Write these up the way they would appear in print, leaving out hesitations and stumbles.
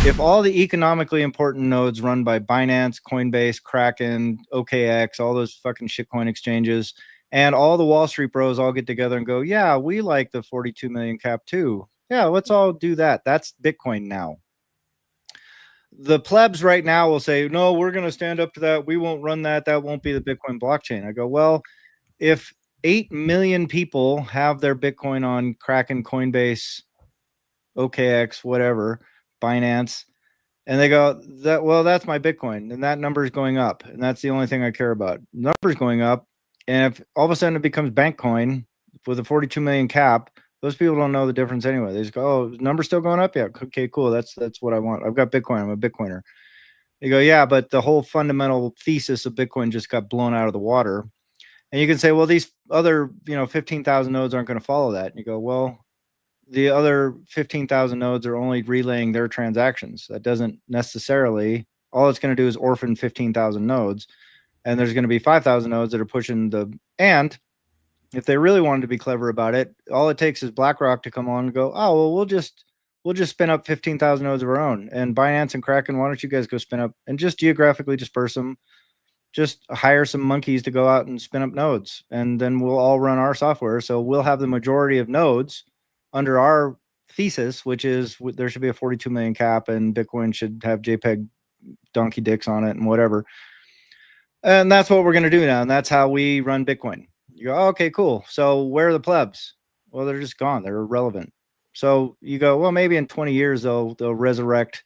if all the economically important nodes run by Binance, Coinbase, Kraken, OKX, all those fucking shitcoin exchanges, and all the Wall Street bros all get together and go, yeah, we like the 42 million cap too. Yeah, let's all do that. That's Bitcoin now. The plebs right now will say, no, we're going to stand up to that. We won't run that. That won't be the Bitcoin blockchain. I go, well, if 8 million people have their Bitcoin on Kraken, Coinbase, OKX, whatever, Binance, and they go, that, well, that's my Bitcoin, and that number is going up, and that's the only thing I care about. Numbers going up, and if all of a sudden it becomes Bankcoin with a 42 million cap, those people don't know the difference anyway. They just go, oh, number's still going up? Yeah, okay, cool. That's what I want. I've got Bitcoin. I'm a Bitcoiner. You go, yeah, but the whole fundamental thesis of Bitcoin just got blown out of the water. And you can say, well, these other, 15,000 nodes aren't going to follow that. And you go, well, the other 15,000 nodes are only relaying their transactions. That doesn't necessarily, all it's going to do is orphan 15,000 nodes. And there's going to be 5,000 nodes that are pushing and if they really wanted to be clever about it, all it takes is BlackRock to come on and go, oh, well, we'll just spin up 15,000 nodes of our own. And Binance and Kraken, why don't you guys go spin up and just geographically disperse them? Just hire some monkeys to go out and spin up nodes, and then we'll all run our software. So we'll have the majority of nodes under our thesis, which is there should be a 42 million cap and Bitcoin should have JPEG donkey dicks on it and whatever. And that's what we're going to do now. And that's how we run Bitcoin. You go, oh, okay, cool. So where are the plebs? Well, they're just gone. They're irrelevant. So you go, well, maybe in 20 years, they'll resurrect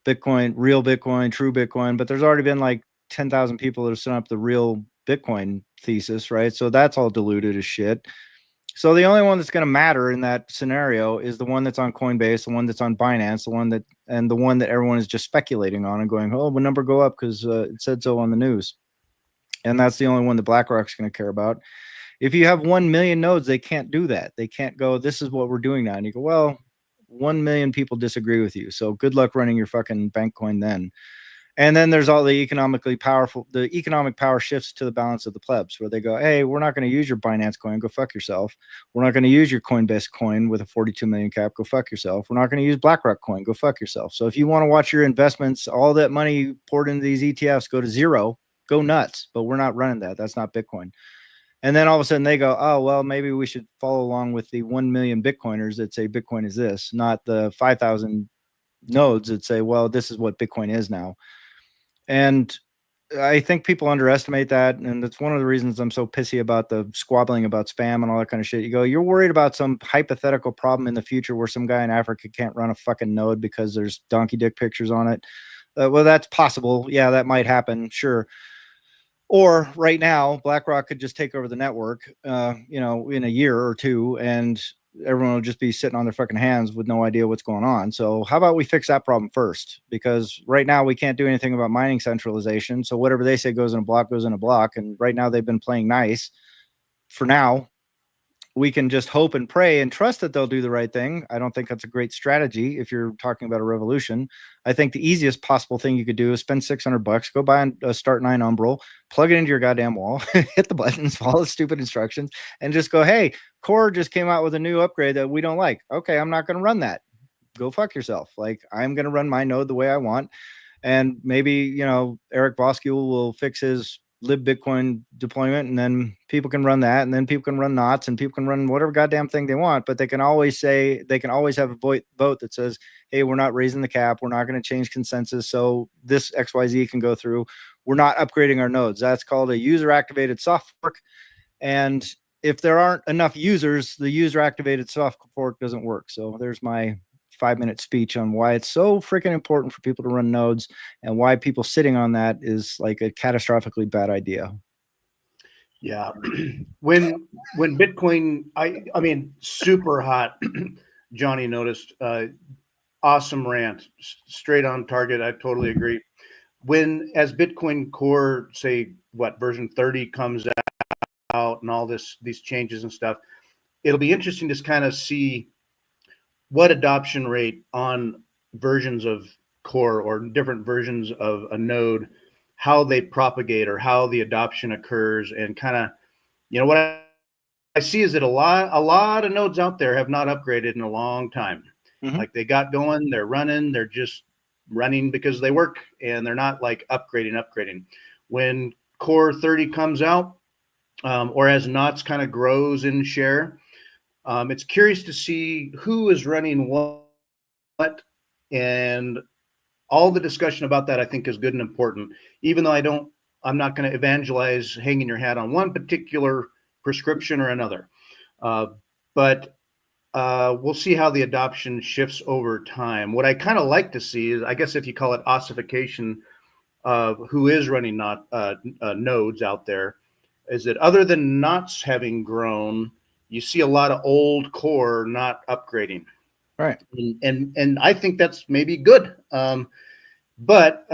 Bitcoin, real Bitcoin, true Bitcoin. But there's already been like 10,000 people that have set up the real Bitcoin thesis, right? So that's all diluted as shit. So the only one that's going to matter in that scenario is the one that's on Coinbase, the one that's on Binance, the one that everyone is just speculating on and going, oh, will number go up because it said so on the news. And that's the only one that BlackRock's going to care about. If you have 1 million nodes, they can't do that. They can't go, this is what we're doing now. And you go, well, 1 million people disagree with you. So good luck running your fucking Bankcoin then. And then there's all the economic power shifts to the balance of the plebs where they go, hey, we're not going to use your Binance coin. Go fuck yourself. We're not going to use your Coinbase coin with a 42 million cap. Go fuck yourself. We're not going to use BlackRock coin. Go fuck yourself. So if you want to watch your investments, all that money poured into these ETFs go to zero, go nuts. But we're not running that. That's not Bitcoin. And then all of a sudden they go, oh, well, maybe we should follow along with the 1 million Bitcoiners that say Bitcoin is this, not the 5,000 nodes that say, well, this is what Bitcoin is now. And I think people underestimate that. And that's one of the reasons I'm so pissy about the squabbling about spam and all that kind of shit. You go, you're worried about some hypothetical problem in the future where some guy in Africa can't run a fucking node because there's donkey dick pictures on it. Well, that's possible. Yeah, that might happen. Sure. Or right now, BlackRock could just take over the network, in a year or two, and everyone will just be sitting on their fucking hands with no idea what's going on. So how about we fix that problem first? Because right now we can't do anything about mining centralization. So whatever they say goes in a block goes in a block. And right now they've been playing nice. For now, we can just hope and pray and trust that they'll do the right thing. I don't think that's a great strategy if you're talking about a revolution. I think the easiest possible thing you could do is spend $600, go buy a Start9 Umbrel, plug it into your goddamn wall, hit the buttons, follow the stupid instructions, and just go, hey, Core just came out with a new upgrade that we don't like. Okay, I'm not going to run that. Go fuck yourself. Like, I'm going to run my node the way I want. And maybe, Eric Voskuil will fix his libBitcoin deployment, and then people can run that, and then people can run knots, and people can run whatever goddamn thing they want. But they can always have a vote that says, hey, we're not raising the cap, we're not going to change consensus, so this XYZ can go through. We're not upgrading our nodes. That's called a user activated soft fork. And if there aren't enough users, the user activated soft fork doesn't work. So there's my 5-minute speech on why it's so freaking important for people to run nodes and why people sitting on that is like a catastrophically bad idea. Yeah. When Bitcoin, I mean, super hot, Johnny noticed, awesome rant, straight on target. I totally agree. As Bitcoin Core, say version 30 comes out and all these changes and stuff, it'll be interesting to kind of see what adoption rate on versions of Core or different versions of a node, how they propagate or how the adoption occurs, and kind of, what I see is that a lot of nodes out there have not upgraded in a long time. Mm-hmm. Like they got going, they're running, they're just running because they work and they're not like upgrading. When Core 30 comes out, or as Knots kind of grows in share, it's curious to see who is running what, and all the discussion about that I think is good and important. Even though I'm not going to evangelize hanging your hat on one particular prescription or another, but we'll see how the adoption shifts over time. What I kind of like to see is, I guess if you call it ossification of who is running nodes out there, is that other than Knots having grown, you see a lot of old core not upgrading. Right. And I think that's maybe good. But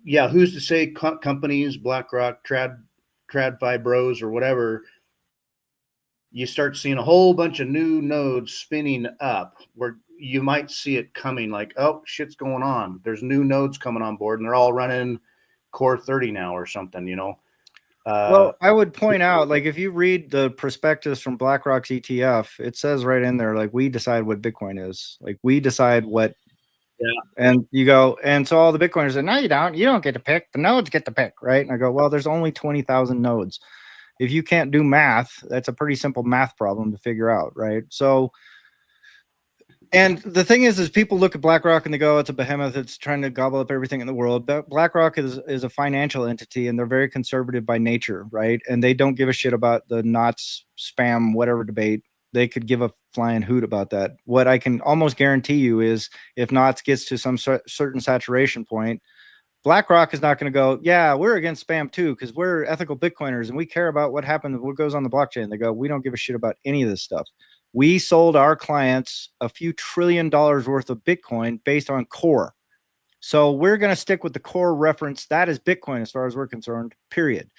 yeah, who's to say companies, BlackRock, TradFi Bros, or whatever, you start seeing a whole bunch of new nodes spinning up where you might see it coming like, oh, shit's going on. There's new nodes coming on board and they're all running Core 30 now or something, you know? Well, I would point out, like, if you read the prospectus from BlackRock's ETF, it says right in there, like, we decide what Bitcoin is. Like, we decide what. Yeah. And you go, and so all the Bitcoiners say, no, you don't. You don't get to pick. The nodes get to pick, right? And I go, well, there's only 20,000 nodes. If you can't do math, that's a pretty simple math problem to figure out, right? So, and the thing is people look at BlackRock and they go, it's a behemoth. It's trying to gobble up everything in the world. But BlackRock is a financial entity and they're very conservative by nature, right? And they don't give a shit about the Knots spam, whatever debate. They could give a flying hoot about that. What I can almost guarantee you is if Knots gets to some certain saturation point, BlackRock is not going to go, yeah, we're against spam too, because we're ethical Bitcoiners and we care about what happens, what goes on the blockchain. They go, we don't give a shit about any of this stuff. We sold our clients a few $1 trillion worth of Bitcoin based on core. So we're going to stick with the core reference. That is Bitcoin as far as we're concerned, period.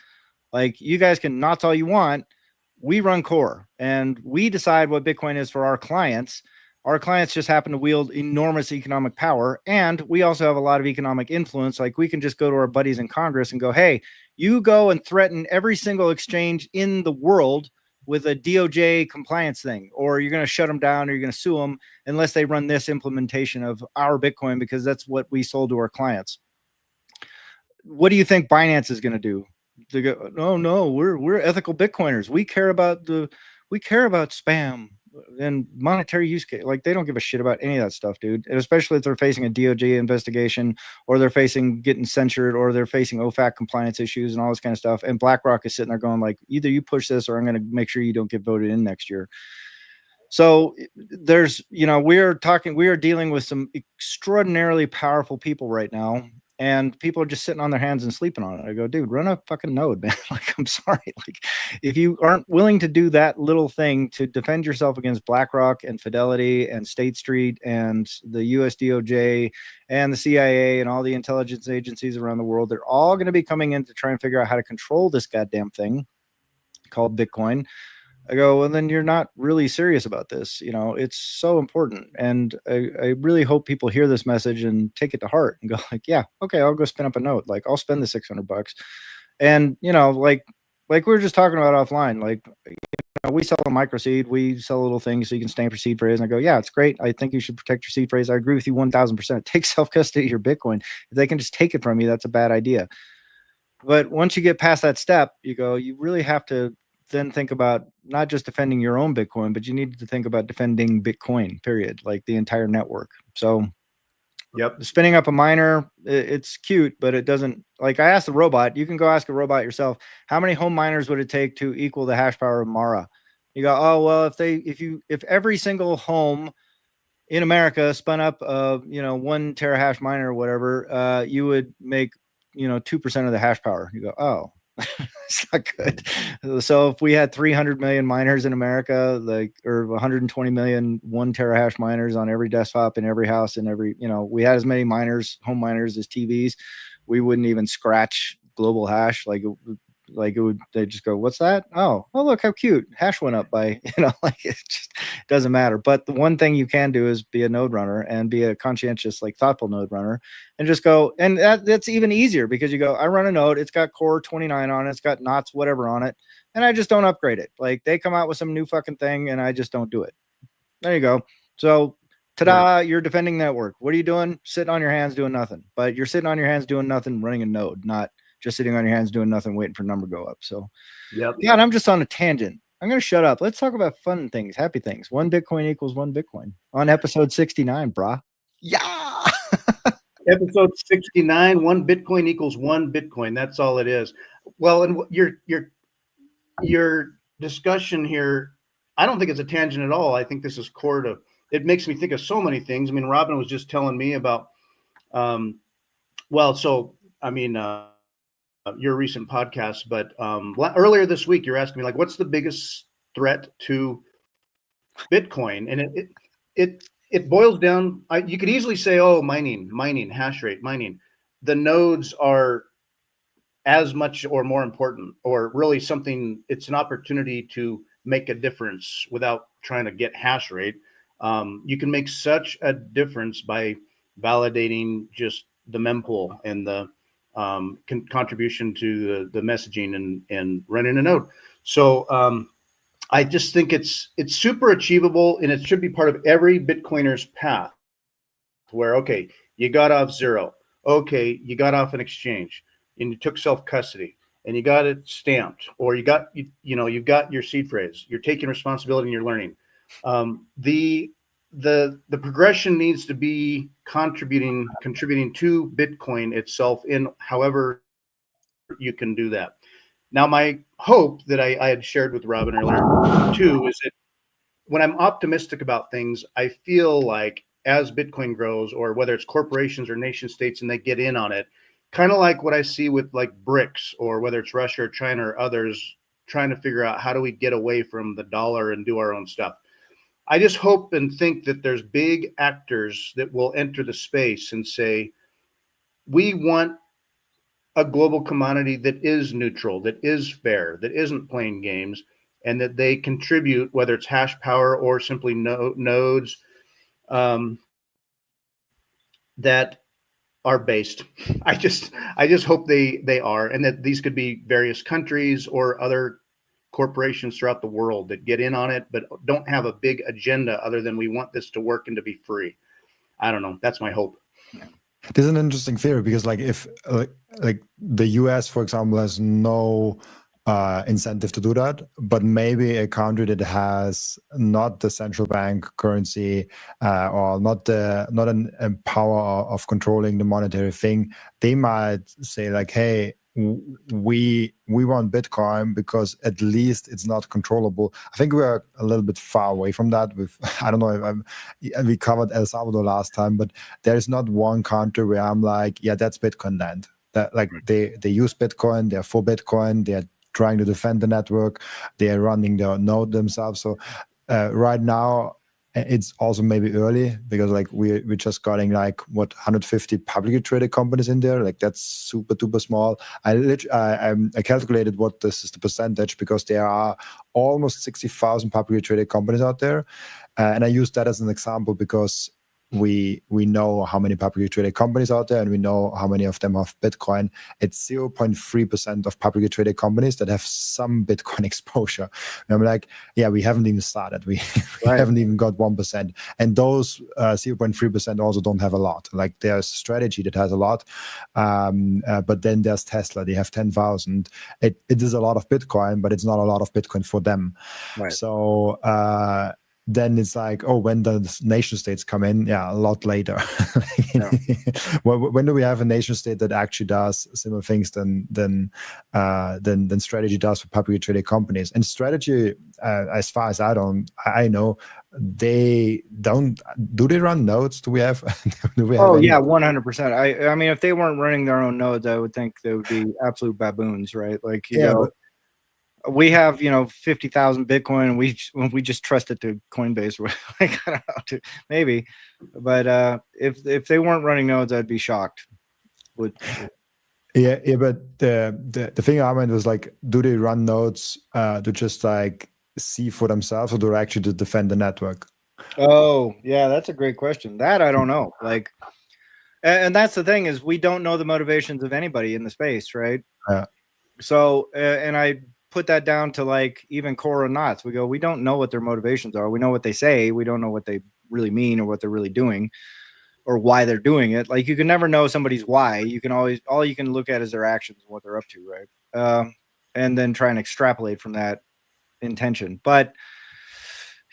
Like, you guys can Knots all you want. We run core and we decide what Bitcoin is for our clients. Our clients just happen to wield enormous economic power. And we also have a lot of economic influence. Like, we can just go to our buddies in Congress and go, hey, you go and threaten every single exchange in the world with a DOJ compliance thing, or you're going to shut them down or you're going to sue them unless they run this implementation of our Bitcoin, because that's what we sold to our clients. What do you think Binance is going to do? They go, no, we're ethical Bitcoiners. We care about spam and monetary use case. Like, they don't give a shit about any of that stuff, dude. And especially if they're facing a DOJ investigation, or they're facing getting censured, or they're facing OFAC compliance issues and all this kind of stuff. And BlackRock is sitting there going like, either you push this or I'm going to make sure you don't get voted in next year. So there's, we are dealing with some extraordinarily powerful people right now. And people are just sitting on their hands and sleeping on it. I go, dude, run a fucking node, man. Like, I'm sorry. Like, if you aren't willing to do that little thing to defend yourself against BlackRock and Fidelity and State Street and the US DOJ and the CIA and all the intelligence agencies around the world, they're all going to be coming in to try and figure out how to control this goddamn thing called Bitcoin. I go, well, then you're not really serious about this. It's so important. And I really hope people hear this message and take it to heart and go like, yeah, okay, I'll go spin up a node. Like, I'll spend the $600. And, like we were just talking about offline, like, we sell a microseed, we sell little things so you can stamp your seed phrase. And I go, yeah, it's great. I think you should protect your seed phrase. I agree with you 1000%. Take self-custody of your Bitcoin. If they can just take it from you, that's a bad idea. But once you get past that step, you go, you really have to then think about not just defending your own Bitcoin, but you need to think about defending Bitcoin, period, like the entire network. So yep, spinning up a miner, it's cute, but it doesn't, like, I asked the robot, you can go ask a robot yourself, how many home miners would it take to equal the hash power of Mara? You go, oh, well, if every single home in America spun up 1 terahash miner or whatever, you would make 2% of the hash power. You go, oh, it's not good. So if we had 300 million miners in America, or 120 million 1 terahash miners on every desktop in every house and every, we had as many miners, home miners, as TVs, we wouldn't even scratch global hash. They just go, what's that? Oh, look how cute. Hash went up by, like, it just doesn't matter. But the one thing you can do is be a node runner and be a conscientious, like, thoughtful node runner, and just go. And that's even easier because you go, I run a node. It's got core 29 on it. It's got Knots, whatever on it. And I just don't upgrade it. Like, they come out with some new fucking thing and I just don't do it. There you go. So Ta-da, you're defending network. What are you doing? Sitting on your hands doing nothing. But you're sitting on your hands doing nothing, running a node, not just sitting on your hands doing nothing, waiting for number to go up. So Yep. yeah, and I'm just on a tangent. I'm going to shut up. Let's talk about fun things, happy things. 1 Bitcoin equals 1 Bitcoin on episode 69, brah. Yeah. Episode 69, 1 Bitcoin equals 1 Bitcoin. That's all it is. Well, and your discussion here, I don't think it's a tangent at all. I think this is core to, it makes me think of so many things. I mean, Robin was just telling me about, your recent podcast, but earlier this week, you're asking me like, what's the biggest threat to Bitcoin? And it boils down. You could easily say, oh, mining, hash rate, mining. The nodes are as much or more important, or really something. It's an opportunity to make a difference without trying to get hash rate. You can make such a difference by validating just the mempool and the contribution to the messaging and running a node. So I just think it's super achievable, and it should be part of every Bitcoiner's path. Where okay, you got off zero, okay, you got off an exchange, and you took self custody, and you got it stamped, or you've got your seed phrase. You're taking responsibility and you're learning. The progression needs to be contributing to Bitcoin itself in however you can do that. Now, my hope that I had shared with Robin earlier too is that when I'm optimistic about things, I feel like as Bitcoin grows, or whether it's corporations or nation states and they get in on it, kind of like what I see with like BRICS, or whether it's Russia or China or others trying to figure out how do we get away from the dollar and do our own stuff. I just hope and think that there's big actors that will enter the space and say, we want a global commodity that is neutral, that is fair, that isn't playing games, and that they contribute, whether it's hash power or simply nodes that are based. I just hope they are, and that these could be various countries or other corporations throughout the world that get in on it, but don't have a big agenda other than we want this to work and to be free. I don't know. That's my hope. This is an interesting theory because, like, if like the US, for example, has no incentive to do that, but maybe a country that has not the central bank currency or not a power of controlling the monetary thing, they might say like, hey, we want Bitcoin because at least it's not controllable. I think we are a little bit far away from that. With I don't know, we covered El Salvador last time, but there is not one country where I'm like, yeah, that's Bitcoin land. That like they use Bitcoin, they're for Bitcoin, they're trying to defend the network, they're running their node themselves. So right now, it's also maybe early because like we're just getting like 150 publicly traded companies in there. Like that's super duper small. I calculated what this is the percentage because there are almost 60,000 publicly traded companies out there, and I use that as an example because we know how many publicly traded companies out there, and we know how many of them have Bitcoin. It's 0.3% of publicly traded companies that have some Bitcoin exposure. And I'm like, yeah, we haven't even started. We haven't even got 1%. And those 0.3% also don't have a lot. Like there's Strategy that has a lot, but then there's Tesla. They have 10,000. It is a lot of Bitcoin, but it's not a lot of Bitcoin for them. Right. So then it's like, oh, when does nation states come in? Yeah, a lot later. Yeah. When do we have a nation state that actually does similar things than Strategy does for publicly traded companies? And Strategy, as far as I know, they don't. Do they run nodes? Do we have? Oh yeah, 100%. I mean, if they weren't running their own nodes, I would think they would be absolute baboons, right? Like you know. We have 50,000 Bitcoin, and we just trust it to Coinbase. Like, I don't know, maybe, but if they weren't running nodes, I'd be shocked. Yeah, but the thing I meant was like, do they run nodes to just like see for themselves, or do they actually to defend the network? Oh yeah, that's a great question. That I don't know. Like, and that's the thing is we don't know the motivations of anybody in the space, right? Yeah. So and I put that down to like even Cora Knots. We don't know what their motivations are. We know what they say. We don't know what they really mean or what they're really doing or why they're doing it. Like you can never know somebody's why. You can always, all you can look at is their actions and what they're up to, right? And then try and extrapolate from that intention. But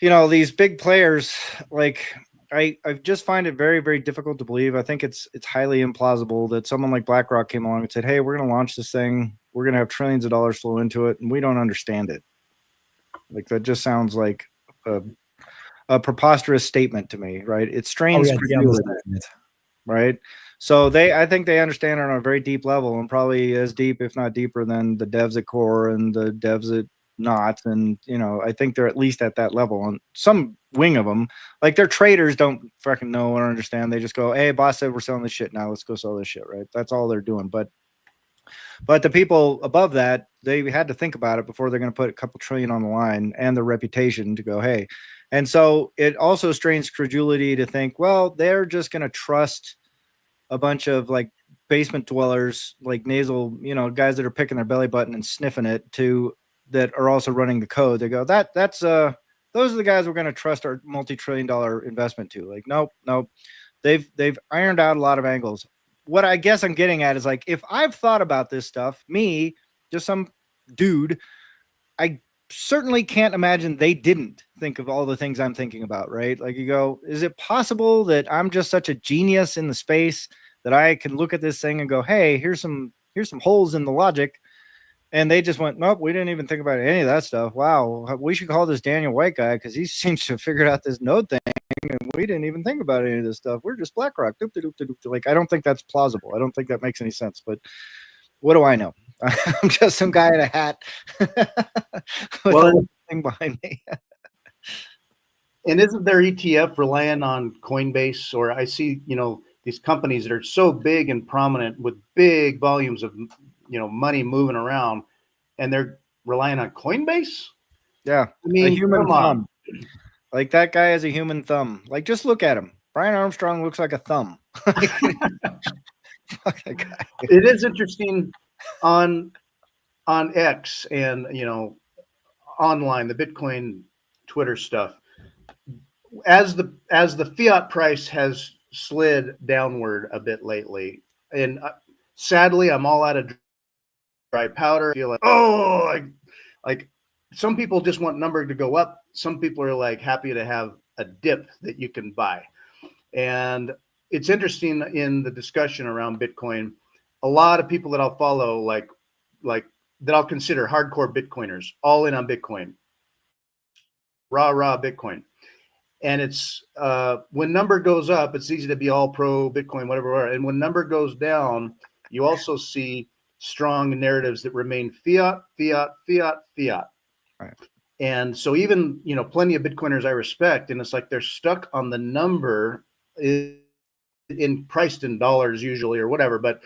these big players, like I just find it very, very difficult to believe. I think it's highly implausible that someone like BlackRock came along and said, hey, we're going to launch this thing. We're going to have trillions of dollars flow into it, and we don't understand it. Like that just sounds like a preposterous statement to me, right? It strains credulity, right? So I think they understand it on a very deep level, and probably as deep, if not deeper, than the devs at Core and the devs at Knots. And I think they're at least at that level. And some wing of them, like their traders, don't fucking know or understand. They just go, "Hey, boss said we're selling this shit. Now let's go sell this shit." Right? That's all they're doing. But the people above that, they had to think about it before they're going to put a couple trillion on the line and their reputation to go, hey. And so it also strains credulity to think, well, they're just going to trust a bunch of like basement dwellers, like nasal, guys that are picking their belly button and sniffing it that are also running the code. They go, that's those are the guys we're going to trust our multi-trillion-dollar investment to. Like, nope. They've ironed out a lot of angles. What I guess I'm getting at is like, if I've thought about this stuff, me, just some dude, I certainly can't imagine they didn't think of all the things I'm thinking about, right? Like you go, is it possible that I'm just such a genius in the space that I can look at this thing and go, hey, here's some holes in the logic. And they just went, nope, we didn't even think about any of that stuff. Wow, we should call this Daniel White guy because he seems to have figured out this node thing, and we didn't even think about any of this stuff. We're just BlackRock. Like, I don't think that's plausible. I don't think that makes any sense. But what do I know? I'm just some guy in a hat with a thing behind me. And isn't their ETF relying on Coinbase? Or I see, these companies that are so big and prominent with big volumes of money moving around, and they're relying on Coinbase. Yeah, I mean, a human thumb. Like that guy has a human thumb. Like just look at him. Brian Armstrong looks like a thumb. Fuck that guy. It is interesting on X and online, the Bitcoin Twitter stuff. As the fiat price has slid downward a bit lately, and sadly, I'm all out of dry powder. I feel like some people just want number to go up. Some people are like happy to have a dip that you can buy. And it's interesting in the discussion around Bitcoin, a lot of people that I'll follow, like that I'll consider hardcore Bitcoiners, all in on Bitcoin, raw Bitcoin. And it's when number goes up, it's easy to be all pro Bitcoin, whatever. And when number goes down, you also see strong narratives that remain fiat. Right. And so even, plenty of Bitcoiners I respect, and it's like they're stuck on the number priced in dollars usually or whatever. But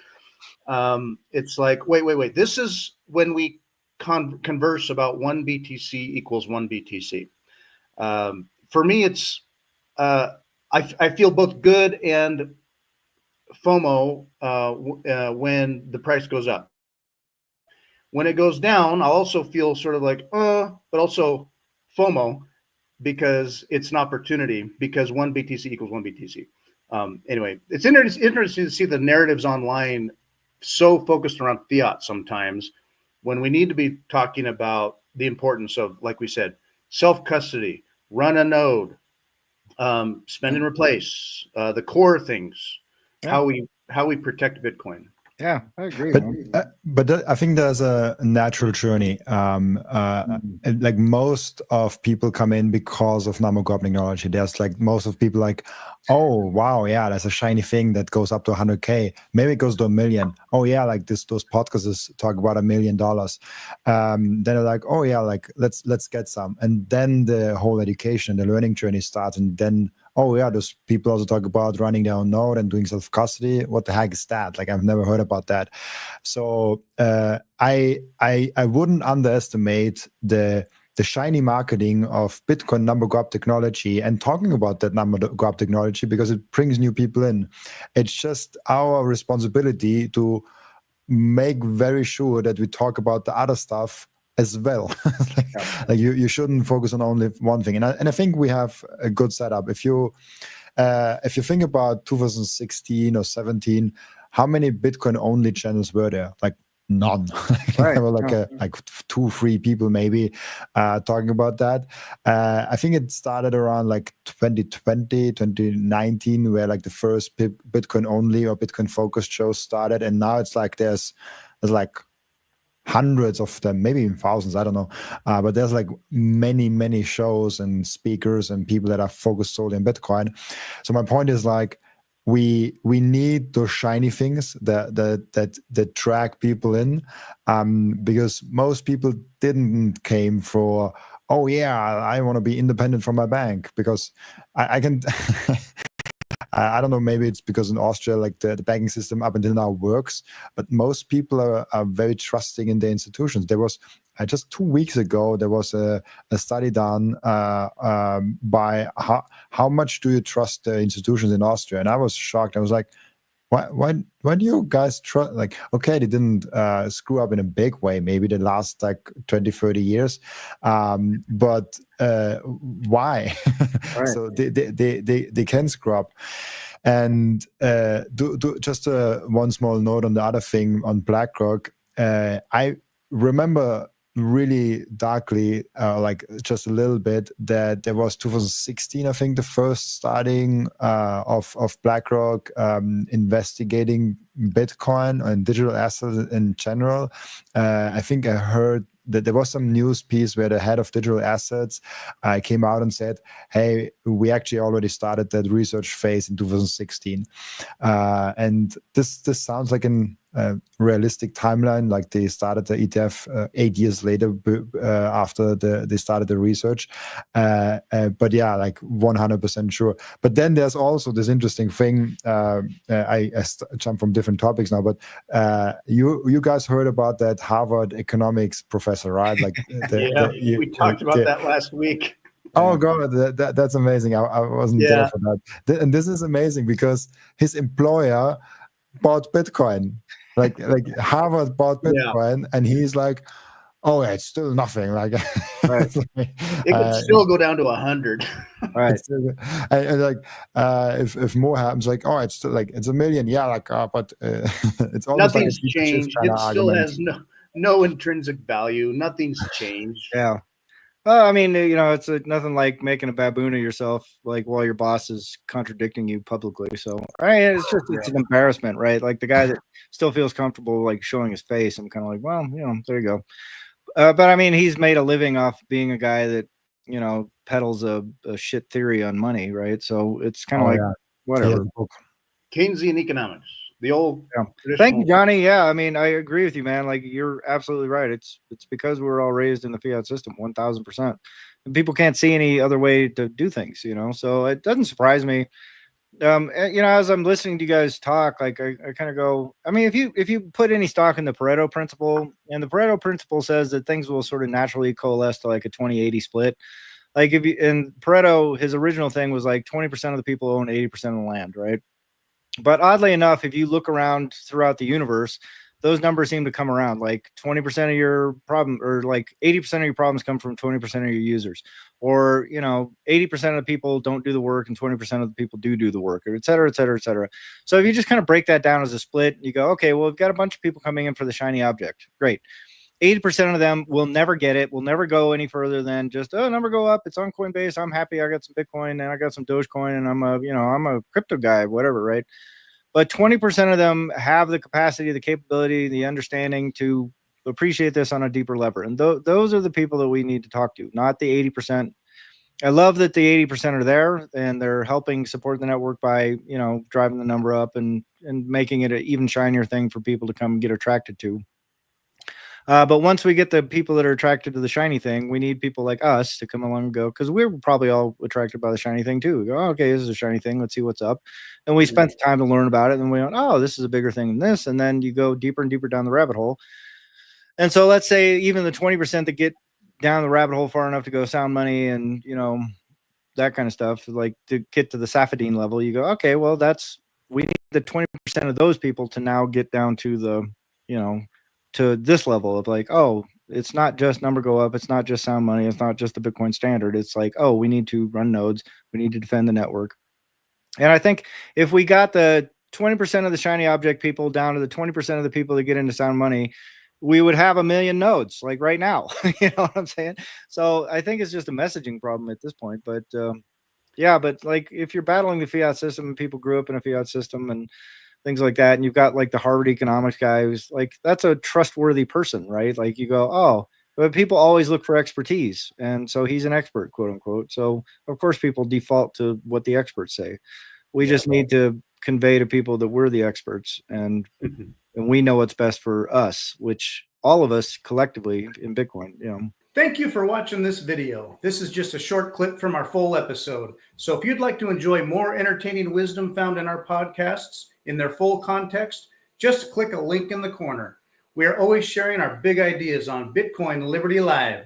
it's like, wait. This is when we converse about 1 BTC equals 1 BTC. For me, it's I feel both good and FOMO when the price goes up. When it goes down, I'll also feel sort of like, but also FOMO because it's an opportunity because 1 BTC equals 1 BTC. Anyway, it's interesting to see the narratives online so focused around fiat sometimes when we need to be talking about the importance of, like we said, self-custody, run a node, spend and replace, the core things, how we protect Bitcoin. Yeah, I agree. But I think there's a natural journey. Like most of people come in because of number crop technology. There's like most of people like, oh wow, yeah, there's a shiny thing that goes up to 100K. Maybe it goes to 1 million. Oh yeah, like those podcasts talk about $1 million. Then they're like, oh yeah, like let's get some. And then the whole education, the learning journey starts, and then oh yeah, those people also talk about running their own node and doing self-custody. What the heck is that? Like I've never heard about that. So I wouldn't underestimate the shiny marketing of Bitcoin number crop technology and talking about that number crop technology because it brings new people in. It's just our responsibility to make very sure that we talk about the other stuff as well. Like you shouldn't focus on only one thing. And I think we have a good setup. If you think about 2016 or 17, how many Bitcoin only channels were there? Like none. Right. There were like 2-3 people maybe talking about that. I think it started around like 2020, 2019, where like the first Bitcoin only or Bitcoin focused shows started, and now it's like there's like hundreds of them, maybe even thousands, I don't know, but there's like many shows and speakers and people that are focused solely on Bitcoin. So my point is like we need those shiny things that drag people in, because most people didn't came for, oh yeah, I want to be independent from my bank, because I can I don't know, maybe it's because in Austria, like the banking system up until now works, but most people are very trusting in their institutions. There was just 2 weeks ago, there was a study done by how much do you trust the institutions in Austria? And I was shocked. I was like, why do you guys trust? Like, okay, they didn't screw up in a big way, maybe the last like 20-30 years, but why? Right. So they can screw up. And just one small note on the other thing on BlackRock. I remember really darkly, like just a little bit, that there was 2016, I think, the first starting of BlackRock investigating Bitcoin and digital assets in general. I think I heard that there was some news piece where the head of digital assets came out and said, hey, we actually already started that research phase in 2016. And this sounds like an realistic timeline, like they started the ETF 8 years later after they started the research. But yeah, like 100% sure. But then there's also this interesting thing. I jump from different topics now, but you guys heard about that Harvard economics professor, right? Like we talked about that last week. Oh God, that's amazing. I wasn't there for that. And this is amazing because his employer bought Bitcoin. Like Harvard bought Bitcoin, and he's like, oh, yeah, it's still nothing. Like, right. It could still go down to 100. Right. And like, if more happens, like, oh, it's still like it's 1 million. Yeah, like, but it's almost nothing's like changed. It still has no intrinsic value. Nothing's changed. Yeah. Well, I mean, it's nothing like making a baboon of yourself, like while your boss is contradicting you publicly. So, it's an embarrassment, right? Like the guy that still feels comfortable, like showing his face. I'm kind of like, well, there you go. But I mean, he's made a living off being a guy that, peddles a shit theory on money, right? So it's kind of whatever. Keynesian economics. The old Thank you, Johnny. Yeah, I mean, I agree with you, man. Like you're absolutely right. It's because we're all raised in the fiat system, 1000%, and people can't see any other way to do things. So it doesn't surprise me. As I'm listening to you guys talk, like I kind of go, I mean, if you put any stock in the Pareto principle, and the Pareto principle says that things will sort of naturally coalesce to like a 20-80 split. Like in Pareto, his original thing was like 20% of the people own 80% of the land, right? But oddly enough, if you look around throughout the universe, those numbers seem to come around. Like 20% of your problem, or like 80% of your problems come from 20% of your users, or 80% of the people don't do the work and 20% of the people do the work, or et cetera, et cetera, et cetera. So if you just kind of break that down as a split, you go, okay, well, we've got a bunch of people coming in for the shiny object. Great. 80% of them will never get it. Will never go any further than just, number go up. It's on Coinbase. I'm happy. I got some Bitcoin and I got some Dogecoin and I'm a crypto guy, whatever. Right. But 20% of them have the capacity, the capability, the understanding to appreciate this on a deeper level. And those are the people that we need to talk to, not the 80%. I love that the 80% are there and they're helping support the network by, driving the number up and making it an even shinier thing for people to come get attracted to. But once we get the people that are attracted to the shiny thing, we need people like us to come along and go, because we're probably all attracted by the shiny thing too. We go, oh, okay, this is a shiny thing. Let's see what's up. And we spent the time to learn about it. And we went, oh, this is a bigger thing than this. And then you go deeper and deeper down the rabbit hole. And so let's say even the 20% that get down the rabbit hole far enough to go sound money and, that kind of stuff, like to get to the Safadine level, you go, okay, well, we need the 20% of those people to now get down to the, to this level of like, oh, It's not just number go up. It's not just sound money. It's not just the Bitcoin standard. It's like, oh, we need to run nodes. We need to defend the network. And I think if we got the 20% of the shiny object people down to the 20% of the people that get into sound money, we would have 1 million nodes like right now. You know what I'm saying? So I think it's just a messaging problem at this point. But yeah, but like if you're battling the fiat system and people grew up in a fiat system and things like that, and you've got like the Harvard economics guy who's like, that's a trustworthy person, right? Like you go, oh, but people always look for expertise. And so he's an expert, quote unquote. So of course people default to what the experts say. We just need to convey to people that we're the experts and we know what's best for us, which all of us collectively in Bitcoin, you know. Thank you for watching this video. This is just a short clip from our full episode. So if you'd like to enjoy more entertaining wisdom found in our podcasts in their full context, just click a link in the corner. We are always sharing our big ideas on Bitcoin Liberty Live.